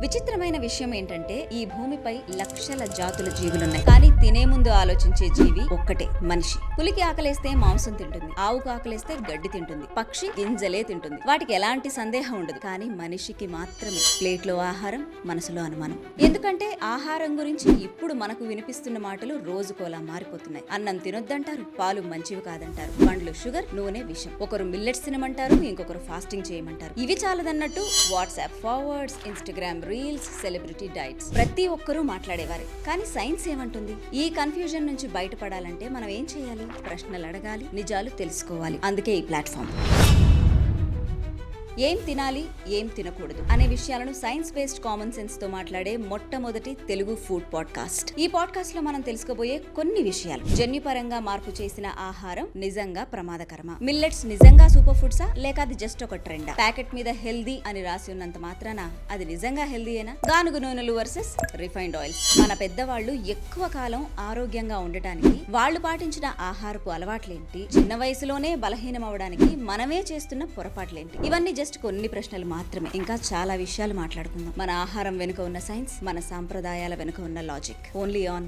విచిత్రమైన విషయం ఏంటంటే ఈ భూమిపై లక్షల జాతుల జీవులున్నాయి, కానీ తినే ముందు ఆలోచించే జీవి ఒక్కటే, మనిషి. పులికి ఆకలేస్తే మాంసం తింటుంది, ఆవుకు ఆకలేస్తే గడ్డి తింటుంది, పక్షి గింజలే తింటుంది. వాటికి ఎలాంటి సందేహం ఉండదు. కానీ మనిషికి మాత్రమే ప్లేట్లో ఆహారం, మనసులో అనుమానం. ఎందుకంటే ఆహారం గురించి ఇప్పుడు మనకు వినిపిస్తున్న మాటలు రోజుకోలా మారిపోతున్నాయి. అన్నం తినొద్దంటారు, పాలు మంచివి కాదంటారు, పండ్లు షుగర్, నూనె విషం. ఒకరు మిల్లెట్స్ తినమంటారు, ఇంకొకరు ఫాస్టింగ్ చేయమంటారు. ఇవి చాలదన్నట్టు WhatsApp forwards, Instagram reels, celebrity diets, ప్రతి ఒక్కరూ మాట్లాడేవారే. కానీ సైన్స్ ఏమంటుంది? ఈ కన్ఫ్యూజన్ నుంచి బయటపడాలంటే మనం ఏం చేయాలి? ప్రశ్నలు అడగాలి, నిజాలు తెలుసుకోవాలి. అందుకే ఈ ప్లాట్ఫామ్. ఏం తినాలి, ఏం తినకూడదు అనే విషయాలను సైన్స్ బేస్డ్ కామన్ సెన్స్ తో మాట్లాడే మొట్టమొదటి తెలుగు ఫుడ్ పాడ్కాస్ట్. ఈ పాడ్కాస్ట్ లో మనం తెలుసుకోబోయే కొన్ని విషయాలు. జన్యుపరంగా మార్పు చేసిన ఆహారం నిజంగా ప్రమాదకరమా? మిల్లెట్స్ నిజంగా సూపర్ ఫుడ్సా, లేక అది జస్ట్ ఒక ట్రెండా? ప్యాకెట్ మీద హెల్దీ అని రాసి ఉన్నంత మాత్రాన అది నిజంగా హెల్దీయేనా? గానుగు నూనెలు వర్సెస్ రిఫైన్డ్ ఆయిల్స్. మన పెద్దవాళ్ళు ఎక్కువ కాలం ఆరోగ్యంగా ఉండటానికి వాళ్ళు పాటించిన ఆహారపు అలవాట్లేంటి? చిన్న వయసులోనే బలహీనం అవడానికి మనమే చేస్తున్న పొరపాట్లేంటి? ఇవన్నీ జస్ట్ కొన్ని ప్రశ్నలు మాత్రమే. ఇంకా చాలా విషయాలు మాట్లాడుకుందాం. మన ఆహారం వెనుక ఉన్న సైన్స్, మన సాంప్రదాయాల వెనుక ఉన్న లాజిక్. Only on